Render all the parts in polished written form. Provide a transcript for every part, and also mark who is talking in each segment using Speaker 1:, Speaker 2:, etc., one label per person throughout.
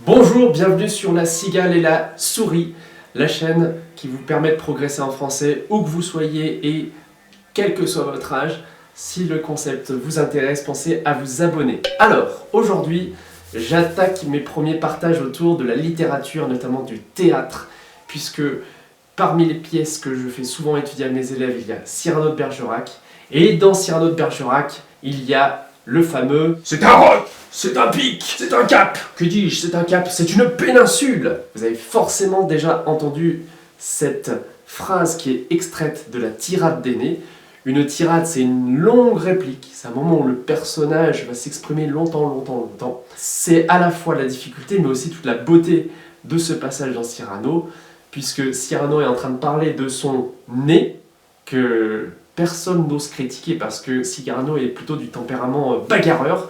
Speaker 1: Bonjour, bienvenue sur La Cigale et la Souris, la chaîne qui vous permet de progresser en français où que vous soyez et quel que soit votre âge. Si le concept vous intéresse, pensez à vous abonner. Alors, aujourd'hui, j'attaque mes premiers partages autour de la littérature, notamment du théâtre, puisque parmi les pièces que je fais souvent étudier à mes élèves, il y a Cyrano de Bergerac, et dans Cyrano de Bergerac, il y a le fameux « C'est un roc, c'est un pic, c'est un cap !» Que dis-je, c'est un cap, c'est une péninsule. Vous avez forcément déjà entendu cette phrase qui est extraite de la tirade d'Énée. Une tirade, c'est une longue réplique, c'est un moment où le personnage va s'exprimer longtemps. C'est à la fois la difficulté, mais aussi toute la beauté de ce passage dans Cyrano, puisque Cyrano est en train de parler de son nez, que personne n'ose critiquer parce que Cyrano est plutôt du tempérament bagarreur,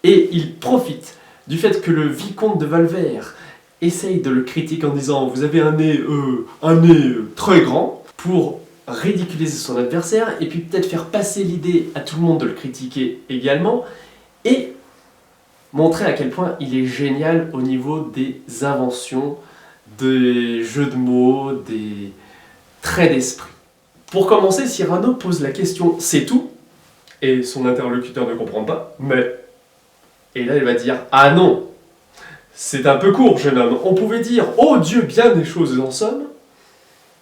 Speaker 1: et il profite du fait que le vicomte de Valvert essaye de le critiquer en disant « vous avez un nez très grand » pour ridiculiser son adversaire, et puis peut-être faire passer l'idée à tout le monde de le critiquer également, et montrer à quel point il est génial au niveau des inventions, des jeux de mots, des traits d'esprit. Pour commencer, Cyrano pose la question « c'est tout ?» et son interlocuteur ne comprend pas, mais... Et là, il va dire « ah non, c'est un peu court, jeune homme, on pouvait dire « oh Dieu, bien des choses en somme ».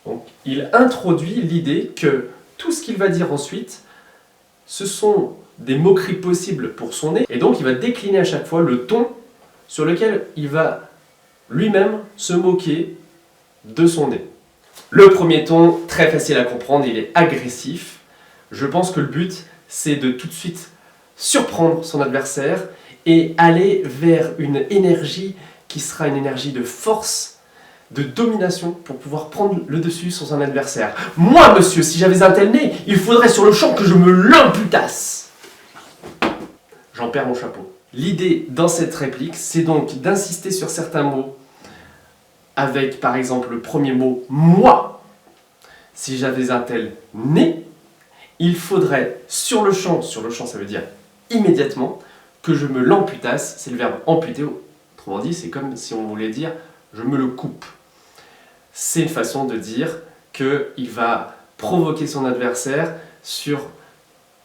Speaker 1: Donc, il introduit l'idée que tout ce qu'il va dire ensuite, ce sont des moqueries possibles pour son nez, et donc il va décliner à chaque fois le ton sur lequel il va lui-même se moquer de son nez. Le premier ton, très facile à comprendre, il est agressif. Je pense que le but, c'est de tout de suite surprendre son adversaire et aller vers une énergie qui sera une énergie de force, de domination, pour pouvoir prendre le dessus sur son adversaire. Moi, monsieur, si j'avais un tel nez, il faudrait sur le champ que je me l'imputasse. J'en perds mon chapeau. L'idée dans cette réplique, c'est donc d'insister sur certains mots, avec par exemple le premier mot « moi ». Si j'avais un tel nez, il faudrait sur le champ ça veut dire immédiatement, que je me l'amputasse, c'est le verbe amputer, autrement dit c'est comme si on voulait dire je me le coupe. C'est une façon de dire qu'il va provoquer son adversaire sur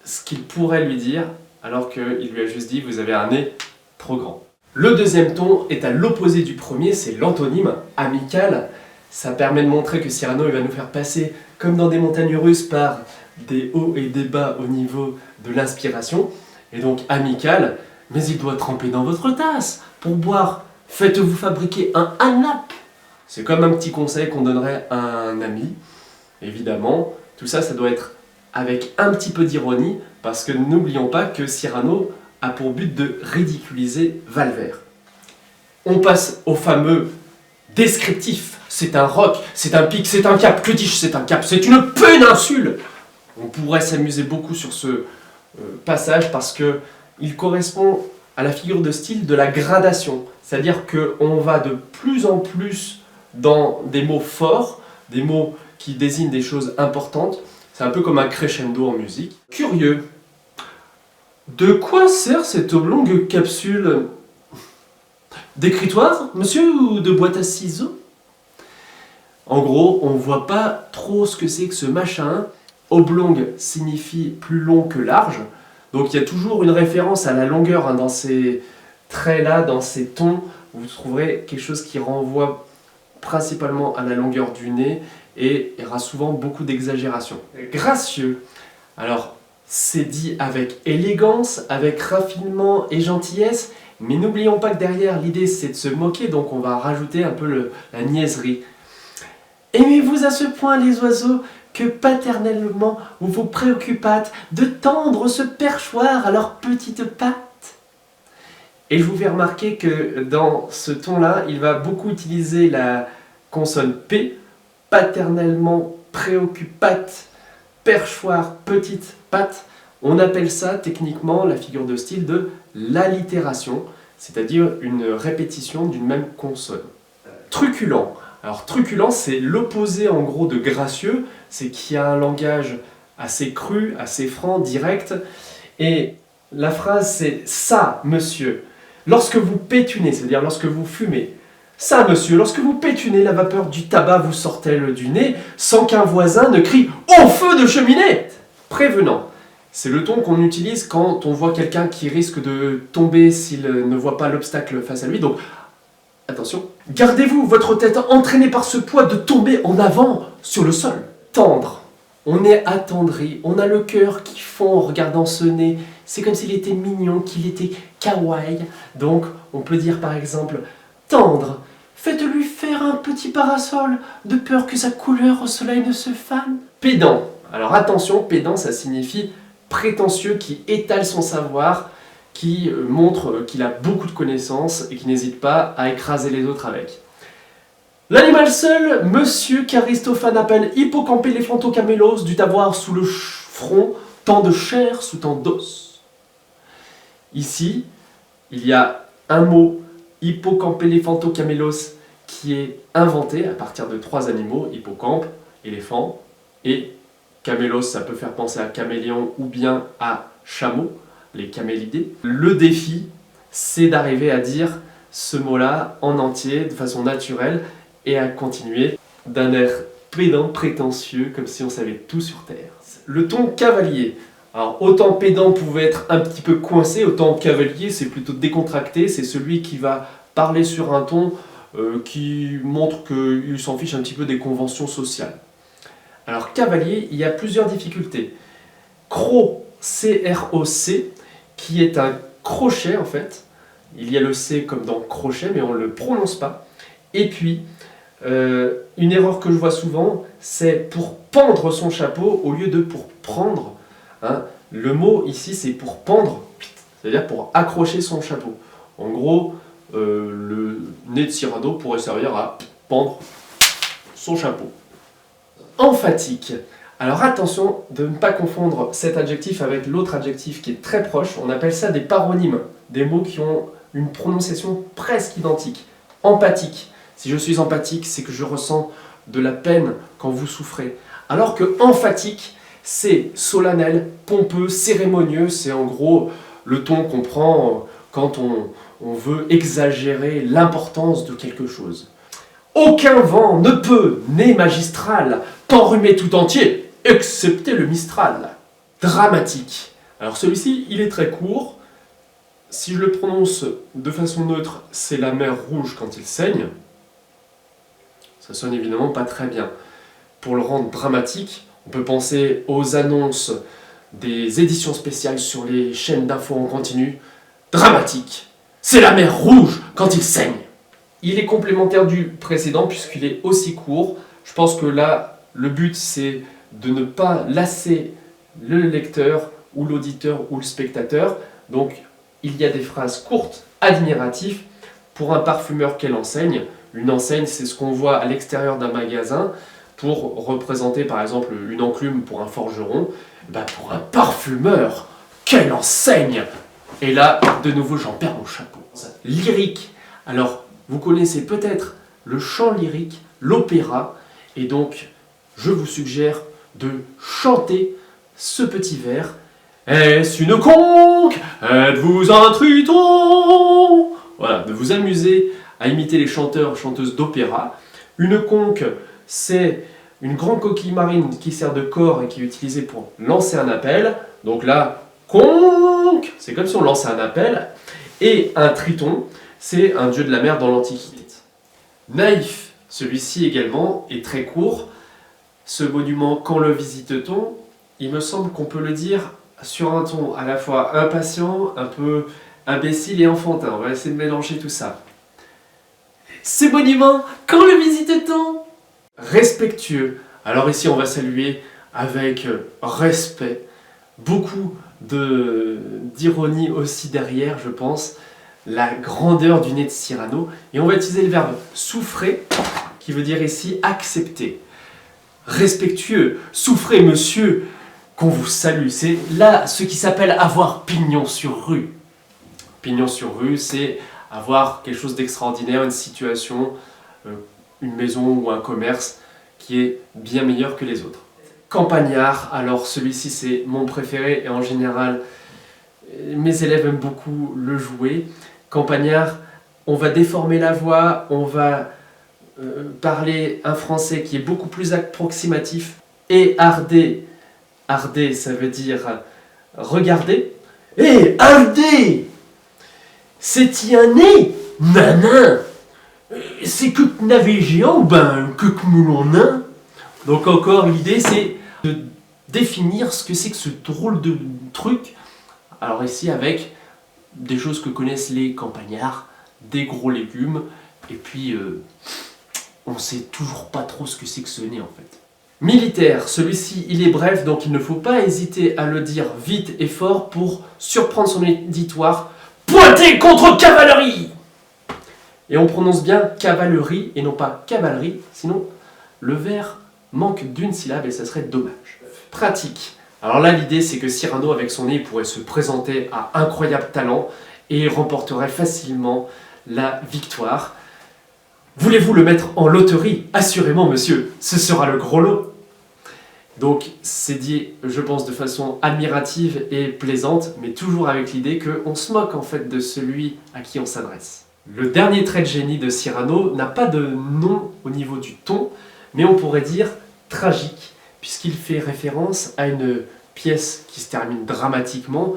Speaker 1: ce qu'il pourrait lui dire, alors qu'il lui a juste dit vous avez un nez trop grand. Le deuxième ton est à l'opposé du premier, c'est l'antonyme, amical. Ça permet de montrer que Cyrano il va nous faire passer, comme dans des montagnes russes, par des hauts et des bas au niveau de l'inspiration. Et donc amical, mais il doit tremper dans votre tasse. Pour boire, faites-vous fabriquer un hanap. C'est comme un petit conseil qu'on donnerait à un ami. Évidemment, tout ça, ça doit être avec un petit peu d'ironie, parce que n'oublions pas que Cyrano a pour but de ridiculiser Valvert. On passe au fameux descriptif. C'est un roc, c'est un pic, c'est un cap. Que dis-je, c'est un cap, c'est une péninsule. On pourrait s'amuser beaucoup sur ce passage parce qu'il correspond à la figure de style de la gradation. C'est-à-dire qu'on va de plus en plus dans des mots forts, des mots qui désignent des choses importantes. C'est un peu comme un crescendo en musique. Curieux. De quoi sert cette oblongue capsule? D'écritoire, monsieur, ou de boîte à ciseaux? En gros, on ne voit pas trop ce que c'est que ce machin. Oblongue signifie plus long que large. Donc il y a toujours une référence à la longueur dans ces traits-là, dans ces tons. Vous trouverez quelque chose qui renvoie principalement à la longueur du nez et il y aura souvent beaucoup d'exagération. Gracieux. Alors, c'est dit avec élégance, avec raffinement et gentillesse, mais n'oublions pas que derrière, l'idée c'est de se moquer, donc on va rajouter un peu la niaiserie. Aimez-vous à ce point les oiseaux que paternellement vous vous préoccupâtes de tendre ce perchoir à leurs petites pattes? Et je vous fais remarquer que dans ce ton-là, il va beaucoup utiliser la consonne P, paternellement préoccupate, perchoir, petite patte. On appelle ça techniquement la figure de style de l'allitération, c'est-à-dire une répétition d'une même consonne. Truculent. Alors truculent, c'est l'opposé en gros de gracieux, c'est qu'il y a un langage assez cru, assez franc, direct, et la phrase c'est « ça, monsieur ». Lorsque vous pétunez, c'est-à-dire lorsque vous fumez, ça, monsieur, lorsque vous pétunez, la vapeur du tabac vous sort-elle du nez sans qu'un voisin ne crie « Au feu de cheminée !» Prévenant. C'est le ton qu'on utilise quand on voit quelqu'un qui risque de tomber s'il ne voit pas l'obstacle face à lui. Donc, attention. Gardez-vous votre tête entraînée par ce poids de tomber en avant sur le sol. Tendre. On est attendri, on a le cœur qui fond en regardant ce nez. C'est comme s'il était mignon, qu'il était kawaii. Donc, on peut dire par exemple tendre. Faites-lui faire un petit parasol, de peur que sa couleur au soleil ne se fane. Pédant. Alors attention, pédant, ça signifie prétentieux, qui étale son savoir, qui montre qu'il a beaucoup de connaissances et qui n'hésite pas à écraser les autres avec. L'animal seul, monsieur qu'Aristophane appelle hippocampe-éléphantocamélos, dut avoir sous le front tant de chair sous tant d'os. Ici, il y a un mot hippocampe-éléphantocamélos qui est inventé à partir de 3 animaux, hippocampe, éléphant, et camélos, ça peut faire penser à caméléon ou bien à chameau, les camélidés. Le défi, c'est d'arriver à dire ce mot-là en entier, de façon naturelle, et à continuer d'un air pédant, prétentieux, comme si on savait tout sur Terre. Le ton cavalier. Alors, autant pédant pouvait être un petit peu coincé, autant cavalier, c'est plutôt décontracté, c'est celui qui va parler sur un ton qui montre qu'il s'en fiche un petit peu des conventions sociales. Alors, cavalier, il y a plusieurs difficultés. Croc, C-R-O-C, qui est un crochet en fait. Il y a le C comme dans crochet, mais on ne le prononce pas. Et puis, une erreur que je vois souvent, c'est pour pendre son chapeau au lieu de pour prendre. Hein. Le mot ici, c'est pour pendre, c'est-à-dire pour accrocher son chapeau. En gros, le nez de Cyrano pourrait servir à pendre son chapeau. Emphatique. Alors attention de ne pas confondre cet adjectif avec l'autre adjectif qui est très proche. On appelle ça des paronymes, des mots qui ont une prononciation presque identique. Empathique. Si je suis empathique, c'est que je ressens de la peine quand vous souffrez. Alors que emphatique, c'est solennel, pompeux, cérémonieux. C'est en gros le ton qu'on prend quand on veut exagérer l'importance de quelque chose. Aucun vent ne peut, nez magistral, t'enrhumer tout entier, excepté le Mistral. Dramatique. Alors celui-ci, il est très court. Si je le prononce de façon neutre, c'est la mer rouge quand il saigne. Ça sonne évidemment pas très bien. Pour le rendre dramatique, on peut penser aux annonces des éditions spéciales sur les chaînes d'infos en continu. Dramatique. C'est la mer rouge quand il saigne. Il est complémentaire du précédent puisqu'il est aussi court. Je pense que là, le but c'est de ne pas lasser le lecteur ou l'auditeur ou le spectateur. Donc il y a des phrases courtes, admiratives. Pour un parfumeur, quelle enseigne? Une enseigne, c'est ce qu'on voit à l'extérieur d'un magasin pour représenter par exemple une enclume pour un forgeron. Pour un parfumeur, quelle enseigne! Et là, de nouveau, j'en perds mon chapeau. Lyrique. Alors, vous connaissez peut-être le chant lyrique, l'opéra, et donc je vous suggère de chanter ce petit vers. Est-ce une conque? Êtes-vous un triton? Voilà, de vous amuser à imiter les chanteurs, chanteuses d'opéra. Une conque, c'est une grande coquille marine qui sert de corps et qui est utilisée pour lancer un appel. Donc là, conque, c'est comme si on lançait un appel. Et un triton, c'est un dieu de la mer dans l'Antiquité. Naïf, celui-ci également est très court. Ce monument, quand le visite-t-on? Il me semble qu'on peut le dire sur un ton à la fois impatient, un peu imbécile et enfantin. On va essayer de mélanger tout ça. Ce monument, quand le visite-t-on? Respectueux. Alors ici, on va saluer avec respect. Beaucoup d'ironie aussi derrière, je pense. La grandeur du nez de Cyrano. Et on va utiliser le verbe souffrer, qui veut dire ici accepter. Respectueux, souffrez monsieur, qu'on vous salue. C'est là ce qui s'appelle avoir pignon sur rue. Pignon sur rue, c'est avoir quelque chose d'extraordinaire, une situation, une maison ou un commerce qui est bien meilleur que les autres. Campagnard, alors celui-ci c'est mon préféré et en général mes élèves aiment beaucoup le jouer. campagnard, on va déformer la voix, on va parler un français qui est beaucoup plus approximatif. Et Ardé, Ardé ça veut dire regarder. Hé, Ardé, c'est-y un nez, nanin, c'est que navet géant, ben que moulon nain. Donc encore l'idée c'est de définir ce que c'est que ce drôle de truc. Alors ici avec des choses que connaissent les campagnards, des gros légumes, et puis on sait toujours pas trop ce que c'est que ce nez en fait. Militaire, celui-ci il est bref, donc il ne faut pas hésiter à le dire vite et fort pour surprendre son auditoire. Pointer contre cavalerie! Et on prononce bien cavalerie et non pas cavalerie, sinon le vers manque d'une syllabe et ça serait dommage. Pratique. Alors là l'idée c'est que Cyrano avec son nez pourrait se présenter à incroyable talent et remporterait facilement la victoire. Voulez-vous le mettre en loterie? Assurément, monsieur, ce sera le gros lot. Donc, c'est dit, je pense, de façon admirative et plaisante, mais toujours avec l'idée qu'on se moque en fait de celui à qui on s'adresse. Le dernier trait de génie de Cyrano n'a pas de nom au niveau du ton, mais on pourrait dire tragique, puisqu'il fait référence à une pièce qui se termine dramatiquement,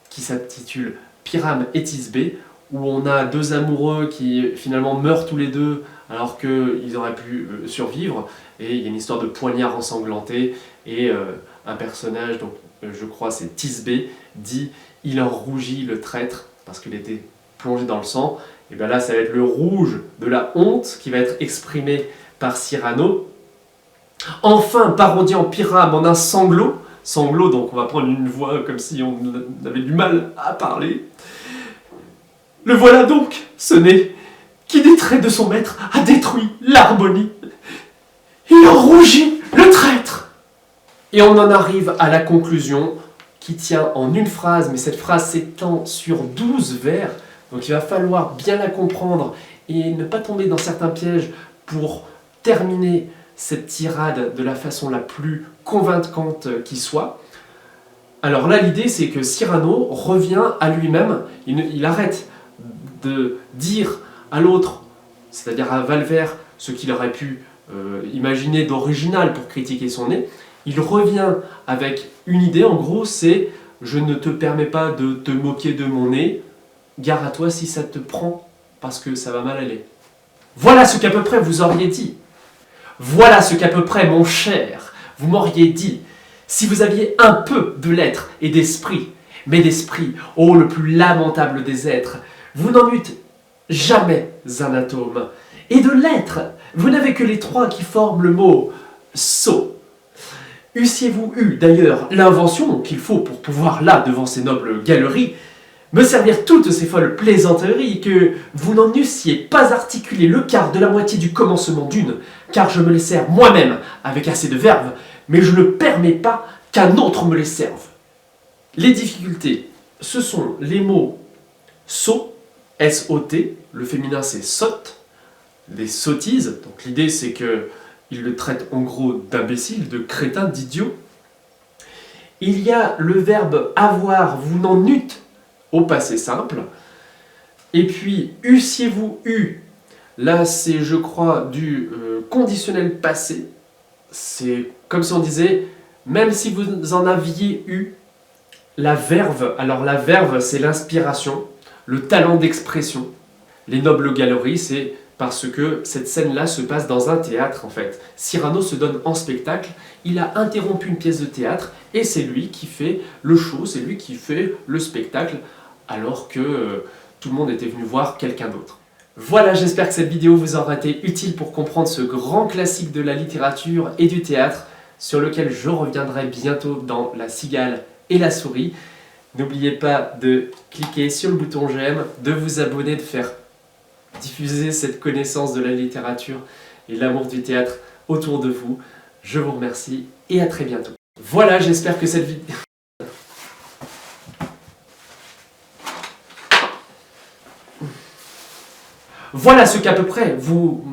Speaker 1: qui s'intitule Pyrame et Thisbé, où on a deux amoureux qui finalement meurent tous les deux alors qu'ils auraient pu survivre, et il y a une histoire de poignard ensanglanté, et un personnage, donc je crois c'est Thisbé, dit « il en rougit le traître » parce qu'il était plongé dans le sang, et bien là ça va être le rouge de la honte qui va être exprimé par Cyrano. Enfin, parodiant Pyrame en un sanglot, sanglot donc on va prendre une voix comme si on avait du mal à parler. Le voilà donc, ce nez, qui des traits de son maître a détruit l'harmonie. Il en rougit, le traître. Et on en arrive à la conclusion, qui tient en une phrase, mais cette phrase s'étend sur 12 vers, donc il va falloir bien la comprendre et ne pas tomber dans certains pièges pour terminer cette tirade de la façon la plus convaincante qui soit. Alors là, l'idée, c'est que Cyrano revient à lui-même, il arrête de dire à l'autre, c'est-à-dire à Valvert, ce qu'il aurait pu imaginer d'original pour critiquer son nez, il revient avec une idée, en gros, c'est « je ne te permets pas de te moquer de mon nez, gare à toi si ça te prend, parce que ça va mal aller. » Voilà ce qu'à peu près vous auriez dit. Voilà ce qu'à peu près, mon cher, vous m'auriez dit, si vous aviez un peu de lettres et d'esprit, mais d'esprit, ô le plus lamentable des êtres, vous n'en eûtes jamais un atome. Et de lettres, vous n'avez que les trois qui forment le mot « sot ». Eussiez-vous eu d'ailleurs l'invention qu'il faut pour pouvoir là, devant ces nobles galeries, me servir toutes ces folles plaisanteries que vous n'en eussiez pas articulé le quart de la moitié du commencement d'une, car je me les sers moi-même avec assez de verve, mais je ne permets pas qu'un autre me les serve. Les difficultés, ce sont les mots « sot », S-O-T, le féminin c'est « sotte », des sottises, donc l'idée c'est qu'il le traite en gros d'imbécile, de crétin, d'idiot. Il y a le verbe « avoir », vous n'en eûtes au passé simple. Et puis, eussiez-vous eu, là c'est je crois du conditionnel passé, c'est comme si on disait, même si vous en aviez eu, la verve, alors la verve c'est l'inspiration, le talent d'expression. Les nobles galeries, c'est parce que cette scène-là se passe dans un théâtre en fait. Cyrano se donne en spectacle, il a interrompu une pièce de théâtre et c'est lui qui fait le show, c'est lui qui fait le spectacle alors que tout le monde était venu voir quelqu'un d'autre. Voilà, j'espère que cette vidéo vous aura été utile pour comprendre ce grand classique de la littérature et du théâtre sur lequel je reviendrai bientôt dans La Cigale et la Souris. N'oubliez pas de cliquer sur le bouton j'aime, de vous abonner, de faire diffuser cette connaissance de la littérature et l'amour du théâtre autour de vous. Je vous remercie et à très bientôt. Voilà, j'espère que cette vidéo... Voilà ce qu'à peu près vous